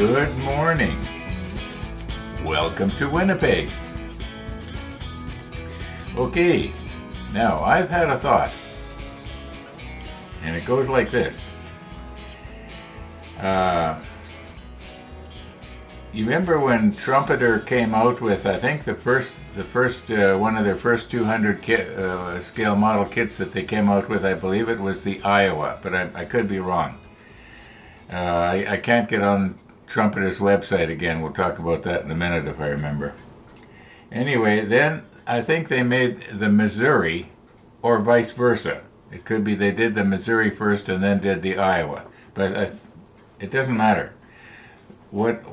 Good morning. Welcome to Winnipeg. Okay, now I've had a thought, and it goes like this. You remember when Trumpeter came out with, I think the first one of their first 200 scale model kits that they came out with, I believe it was the Iowa, but I could be wrong. I can't get on Trumpeter's website again. We'll talk about that in a minute if I remember. Anyway, then I think they made the Missouri, or vice versa. It could be they did the Missouri first and then did the Iowa, but it doesn't matter. What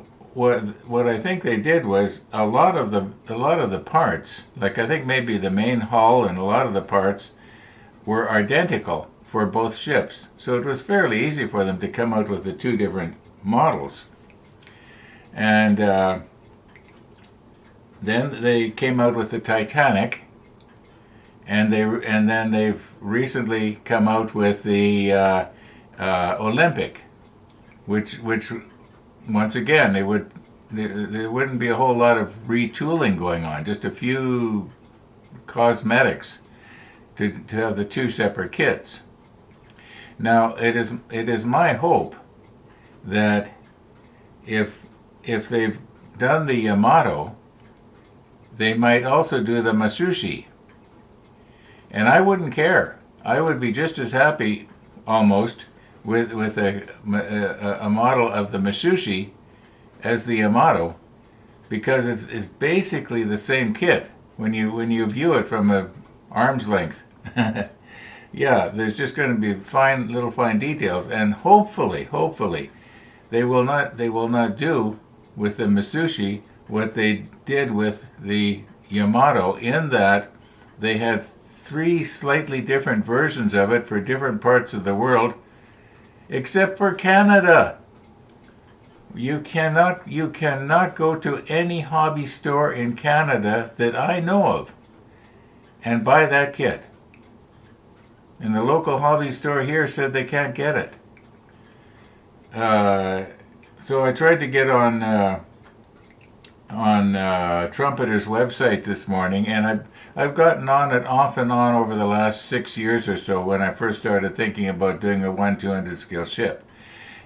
I think they did was a lot of the parts, like I think maybe the main hull and a lot of the parts were identical for both ships. So it was fairly easy for them to come out with the two different models. And then they came out with the Titanic, and then they've recently come out with the Olympic, which once again there wouldn't be a whole lot of retooling going on, just a few cosmetics to have the two separate kits. Now it is my hope that if they've done the Yamato, they might also do the Masushi. And I wouldn't care. I would be just as happy, almost, with a model of the Masushi as the Yamato, because it's basically the same kit when you view it from a arm's length. Yeah, there's just going to be little fine details, and hopefully they will not do with the Masushi what they did with the Yamato, in that they had three slightly different versions of it for different parts of the world, except for Canada. You cannot go to any hobby store in Canada that I know of and buy that kit. And the local hobby store here said they can't get it. So I tried to get on Trumpeter's website this morning, and I've gotten on it off and on over the last 6 years or so when I first started thinking about doing a 1/200 scale ship.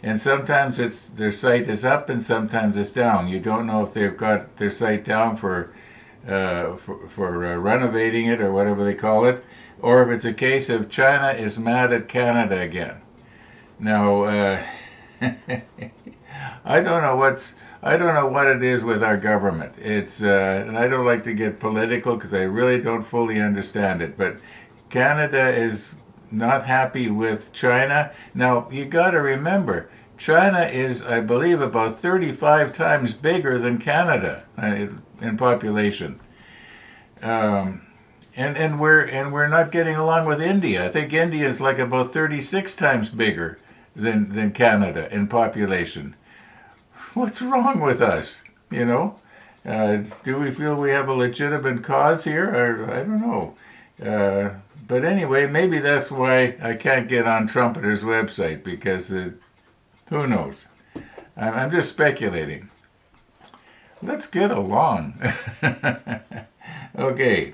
And sometimes their site is up and sometimes it's down. You don't know if they've got their site down for renovating it or whatever they call it, or if it's a case of China is mad at Canada again. Now, I don't know what it is with our government. And I don't like to get political because I really don't fully understand it. But Canada is not happy with China. Now, you got to remember, China is, I believe, about 35 times bigger than Canada in population. And we're not getting along with India. I think India is like about 36 times bigger than Canada in population. What's wrong with us? Do we feel we have a legitimate cause here? Or I don't know. But anyway, maybe that's why I can't get on Trumpeter's website, because who knows? I'm just speculating. Let's get along. Okay.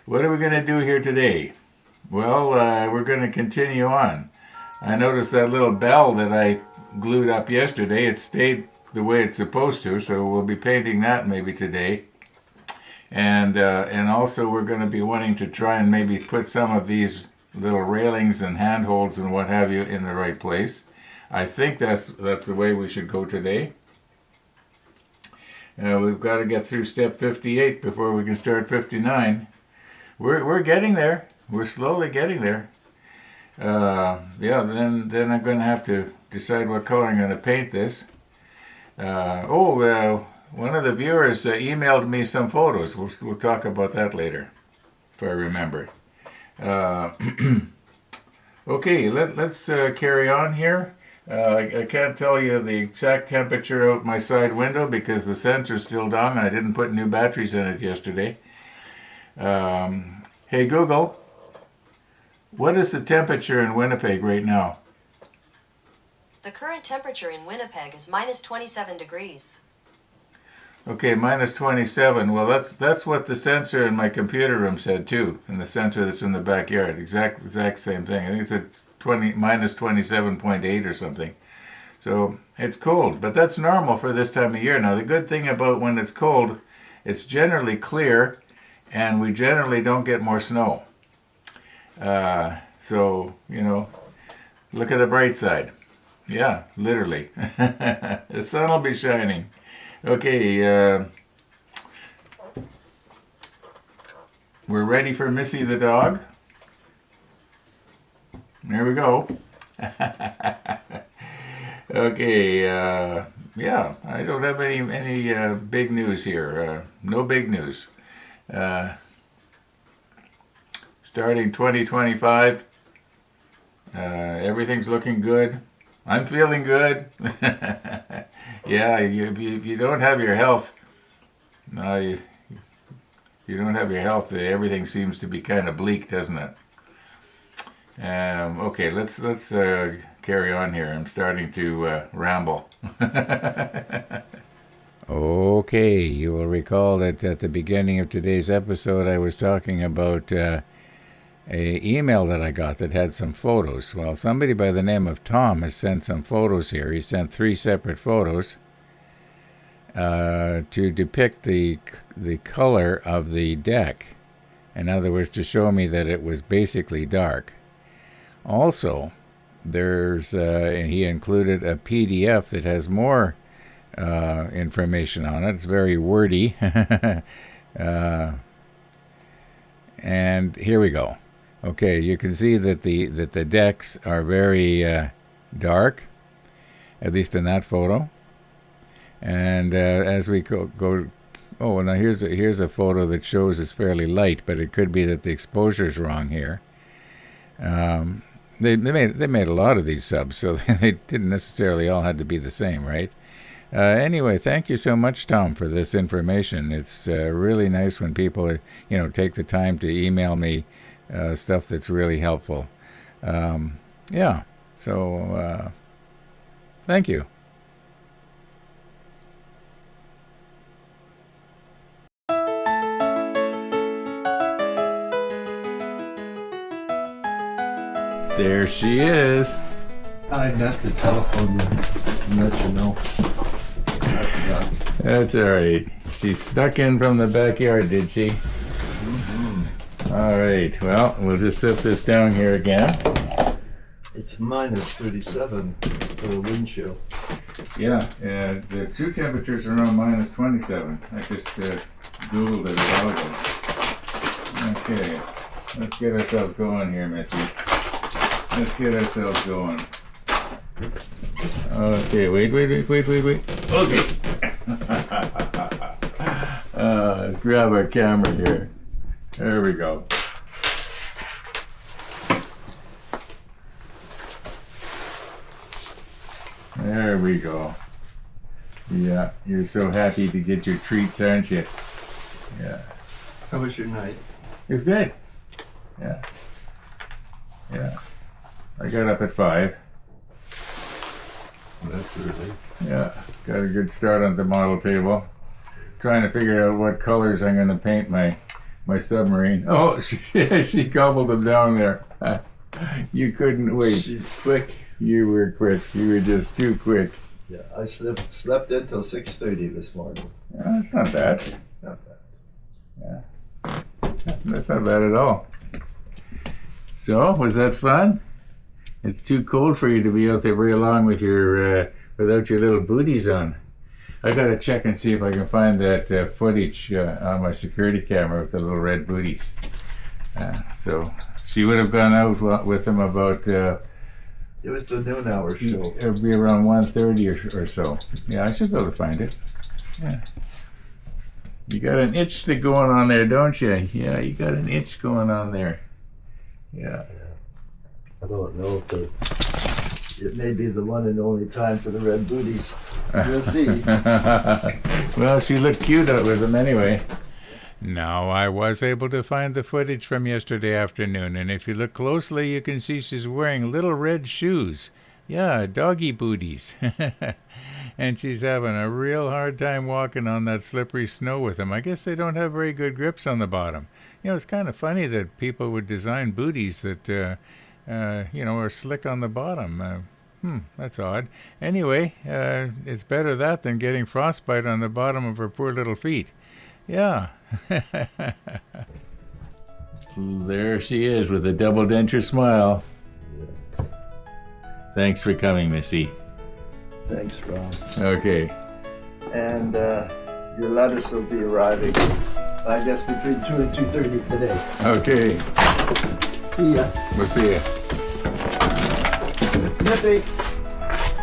What are we going to do here today? Well, we're going to continue on. I noticed that little bell that I glued up yesterday. It stayed the way it's supposed to, so we'll be painting that maybe today. And also we're going to be wanting to try and maybe put some of these little railings and handholds and what have you in the right place. I think that's the way we should go today. We've got to get through step 58 before we can start 59. We're getting there. We're slowly getting there. Then I'm going to have to decide what color I'm going to paint this. One of the viewers emailed me some photos. We'll talk about that later, if I remember. Okay, let's carry on here. I can't tell you the exact temperature out my side window because the sensor's still down and I didn't put new batteries in it yesterday. Hey Google, what is the temperature in Winnipeg right now? The current temperature in Winnipeg is minus 27 degrees. Okay, minus 27. Well, that's what the sensor in my computer room said too, and the sensor that's in the backyard. Exact same thing. I think it's at minus 27.8 or something. So it's cold, but that's normal for this time of year. Now, the good thing about when it's cold, it's generally clear, and we generally don't get more snow. So, look at the bright side. Yeah, literally. The sun will be shining. Okay, we're ready for Missy the dog. There we go. Okay, yeah, I don't have any big news here. No big news. Starting 2025, everything's looking good. I'm feeling good. Yeah, if you don't have your health, you don't have your health, everything seems to be kind of bleak, doesn't it? Okay, let's carry on here. I'm starting to ramble. Okay, you will recall that at the beginning of today's episode, I was talking about a email that I got that had some photos. Well, somebody by the name of Tom has sent some photos here. He sent 3 separate photos to depict the color of the deck. In other words, to show me that it was basically dark. Also, he included a PDF that has more information on it. It's very wordy. And here we go. Okay, you can see that the decks are very dark, at least in that photo. And as we go, oh, now here's a photo that shows it's fairly light, but it could be that the exposure's wrong here. They made a lot of these subs, so they didn't necessarily all have to be the same, right? Anyway, thank you so much, Tom, for this information. It's really nice when people take the time to email me stuff that's really helpful. Yeah, so thank you. There she is. I'm at the telephone to let you know. That's all right. She snuck in from the backyard, did she? Mm-hmm. All right. Well, we'll just sit this down here again. It's minus 37 for the wind chill. Yeah, the true temperatures are around minus 27. I just Googled it a while ago. Okay. Let's get ourselves going here, Missy. Let's get ourselves going. Okay, wait. Okay. Let's grab our camera here. There we go. There we go. Yeah, you're so happy to get your treats, aren't you? Yeah. How was your night? It was good. Yeah. I got up at 5. That's early. Yeah, got a good start on the model table. Trying to figure out what colors I'm going to paint my submarine. Oh, she gobbled them down there. You couldn't wait. She's quick. You were quick. You were just too quick. Yeah, I slept until 6:30 this morning. Yeah, that's not bad. Not bad. Yeah, that's not bad at all. So, was that fun? It's too cold for you to be out there very long with your without your little booties on. I gotta check and see if I can find that footage on my security camera with the little red booties. So she would have gone out with them about. It was the noon hour show. It would be around 1:30 or so. Yeah, I should be able to find it. Yeah. You got an itch going on there, don't you? Yeah, you got an itch going on there. Yeah. I don't know if it may be the one and only time for the red booties. We'll see. Well, she looked cute out with them anyway. Now, I was able to find the footage from yesterday afternoon, and if you look closely, you can see she's wearing little red shoes. Yeah, doggy booties. And she's having a real hard time walking on that slippery snow with them. I guess they don't have very good grips on the bottom. It's kind of funny that people would design booties that, are slick on the bottom. That's odd. Anyway, it's better that than getting frostbite on the bottom of her poor little feet. Yeah. There she is with a double denture smile. Thanks for coming, Missy. Thanks, Ron. Okay. And your lettuce will be arriving, I guess, between 2 and 2:30 today. Okay. See ya. We'll see you. Missy.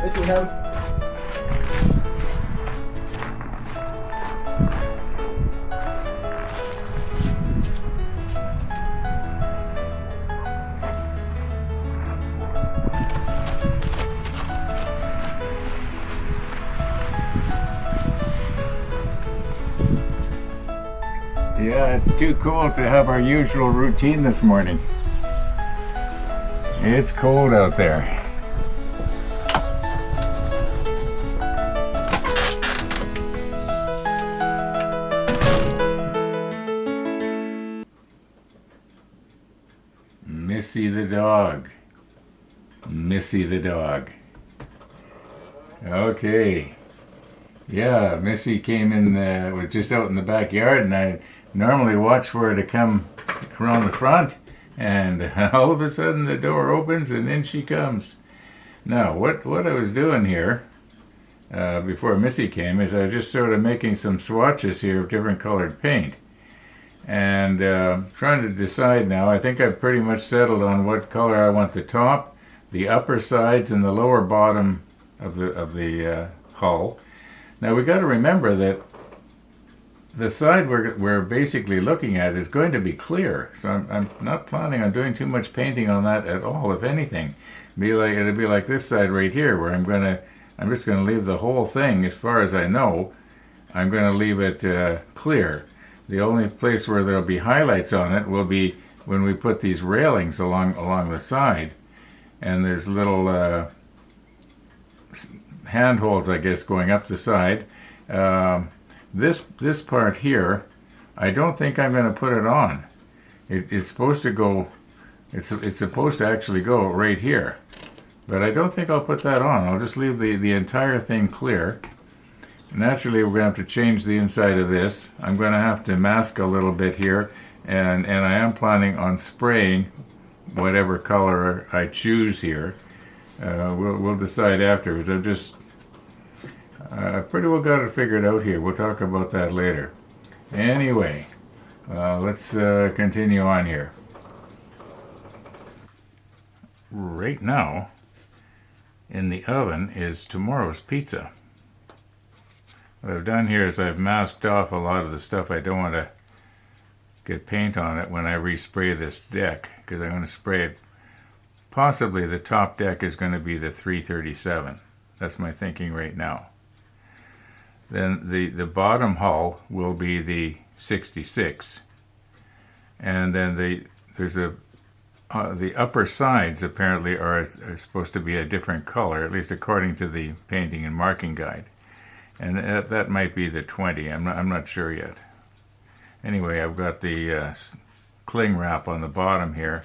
Missy house. Yeah, it's too cold to have our usual routine this morning. It's cold out there. Missy the dog. Missy the dog. Okay. Yeah, Missy came in, was just out in the backyard, and I normally watch for her to come around the front, and all of a sudden the door opens and in she comes. Now, what I was doing here before Missy came is I was just sort of making some swatches here of different colored paint, and trying to decide now. I think I've pretty much settled on what color I want the top, the upper sides, and the lower bottom of the hull. Now we got to remember that the side we're basically looking at is going to be clear, so I'm not planning on doing too much painting on that at all. If anything, it'll be like this side right here, where I'm just gonna leave the whole thing, as far as I know, I'm gonna leave it clear. The only place where there'll be highlights on it will be when we put these railings along the side, and there's little handholds, I guess, going up the side. This part here, I don't think I'm going to put it on. It's supposed to go. It's supposed to actually go right here, but I don't think I'll put that on. I'll just leave the entire thing clear. Naturally, we're going to have to change the inside of this. I'm going to have to mask a little bit here, and I am planning on spraying whatever color I choose here. We'll decide afterwards. I've pretty well got it figured out here. We'll talk about that later. Anyway, let's continue on here. Right now, in the oven is tomorrow's pizza. What I've done here is I've masked off a lot of the stuff I don't want to get paint on it when I respray this deck, because I'm going to spray it. Possibly the top deck is going to be the 337. That's my thinking right now. Then the bottom hull will be the 66, and then the upper sides apparently are supposed to be a different color, at least according to the painting and marking guide, and that might be the 20. I'm not sure yet. Anyway, I've got the cling wrap on the bottom here.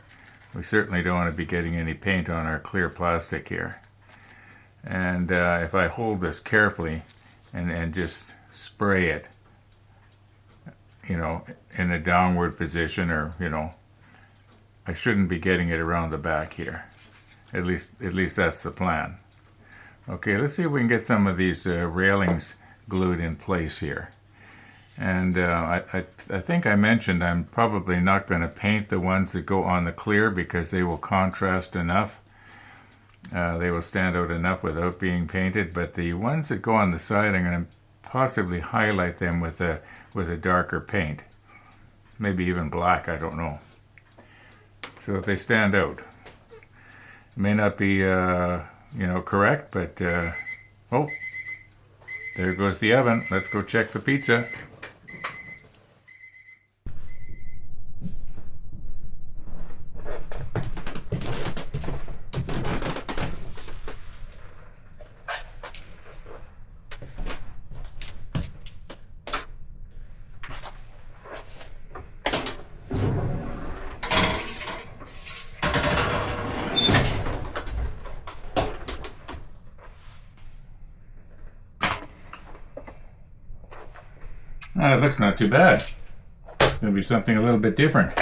We certainly don't want to be getting any paint on our clear plastic here. And if I hold this carefully and just spray it, in a downward position, or, I shouldn't be getting it around the back here. At least that's the plan. Okay, let's see if we can get some of these railings glued in place here. And I think I mentioned I'm probably not going to paint the ones that go on the clear, because they will contrast enough. They will stand out enough without being painted. But the ones that go on the side, I'm going to possibly highlight them with a darker paint. Maybe even black, I don't know. So if they stand out. It may not be, correct, but, oh, there goes the oven. Let's go check the pizza. It looks not too bad. Gonna be something a little bit different.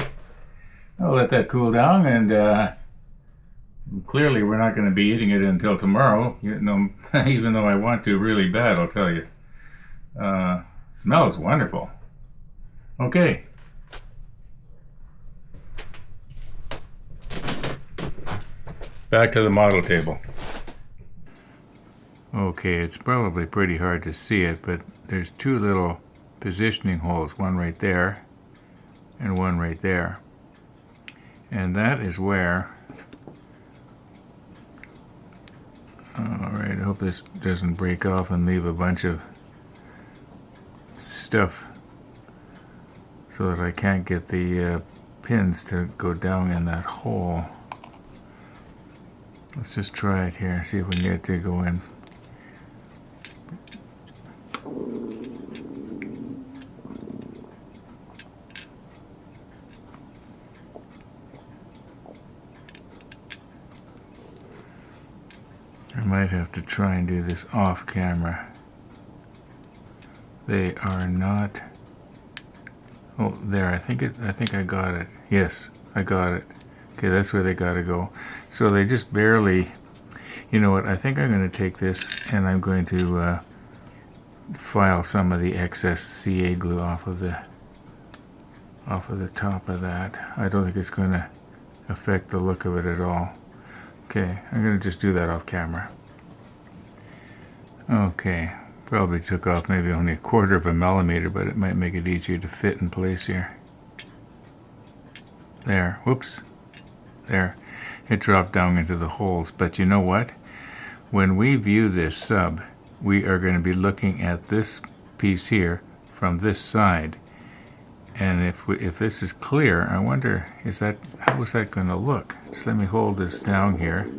I'll let that cool down, and clearly we're not going to be eating it until tomorrow. You know, even though I want to really bad, I'll tell you. It smells wonderful. Okay. Back to the model table. Okay, it's probably pretty hard to see it, but there's two little positioning holes, one right there and one right there. And that is where, alright, I hope this doesn't break off and leave a bunch of stuff so that I can't get the pins to go down in that hole. Let's just try it here, see if we can get it to go in. I might have to try and do this off camera. They are not. Oh, there. I think I got it. Yes, I got it. Okay, that's where they gotta go. So they just barely. You know what? I think I'm going to take this and I'm going to file some of the excess CA glue off of the top of that. I don't think it's going to affect the look of it at all. Okay, I'm going to just do that off camera. Okay, probably took off maybe only 1/4 of a millimeter, but it might make it easier to fit in place here. There, whoops, there. It dropped down into the holes, but you know what? When we view this sub, we are going to be looking at this piece here from this side. And if this is clear, I wonder, how is that going to look? Just let me hold this down here.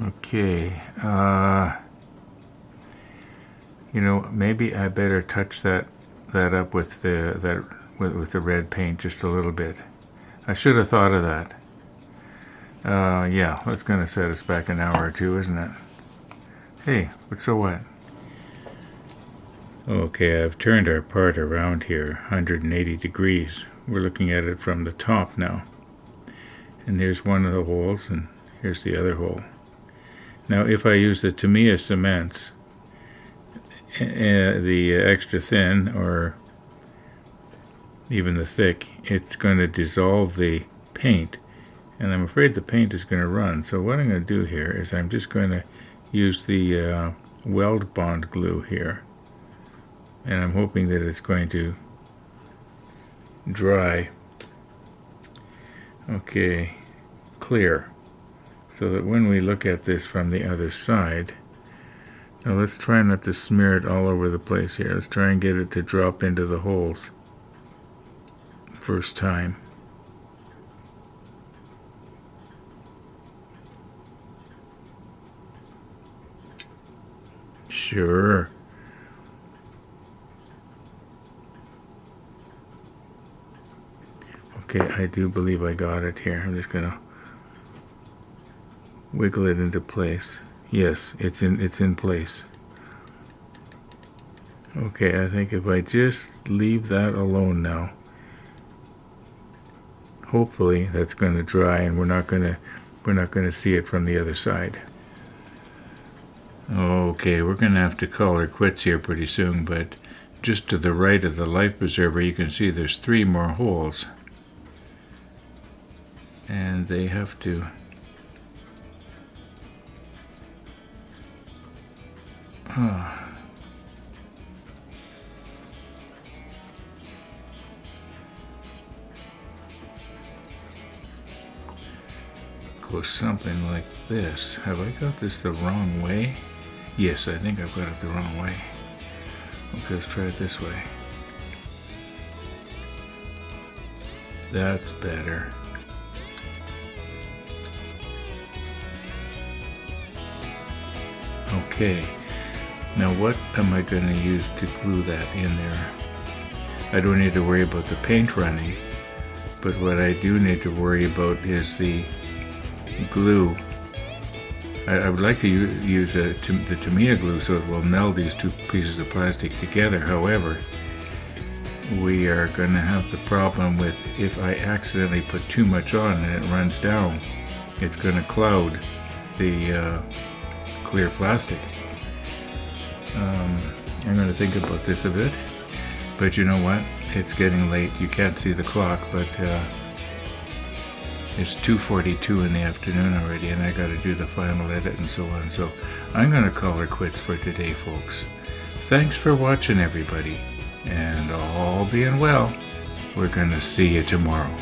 Okay. You know, maybe I better touch that up with the red paint just a little bit. I should have thought of that. Yeah, that's going to set us back an hour or two, isn't it? Hey, but so what? Okay, I've turned our part around here 180 degrees. We're looking at it from the top now. And here's one of the holes, and here's the other hole. Now, if I use the Tamiya cements, the extra thin or even the thick, it's going to dissolve the paint, and I'm afraid the paint is going to run. So what I'm going to do here is I'm just going to use the weld bond glue here, and I'm hoping that it's going to dry. Okay, clear, so that when we look at this from the other side, now let's try not to smear it all over the place here. Let's try and get it to drop into the holes first time. Sure. Okay, I do believe I got it here. I'm just gonna wiggle it into place. Yes, it's in place. Okay, I think if I just leave that alone now, hopefully that's going to dry, and we're not going to see it from the other side. Okay, we're going to have to call her quits here pretty soon, but just to the right of the life preserver, you can see there's 3 more holes, and they have to go something like this. Have I got this the wrong way? Yes, I think I've got it the wrong way. Okay, let's try it this way. That's better. Okay, now what am I going to use to glue that in there? I don't need to worry about the paint running, but what I do need to worry about is the glue I would like to use the Tamiya glue so it will meld these two pieces of plastic together. However, we are going to have the problem with if I accidentally put too much on and it runs down, it's going to cloud the clear plastic. I'm going to think about this a bit, but you know what? It's getting late. You can't see the clock, but it's 2:42 in the afternoon already, and I got to do the final edit and so on. So I'm going to call her quits for today, folks. Thanks for watching, everybody, and all being well, we're going to see you tomorrow.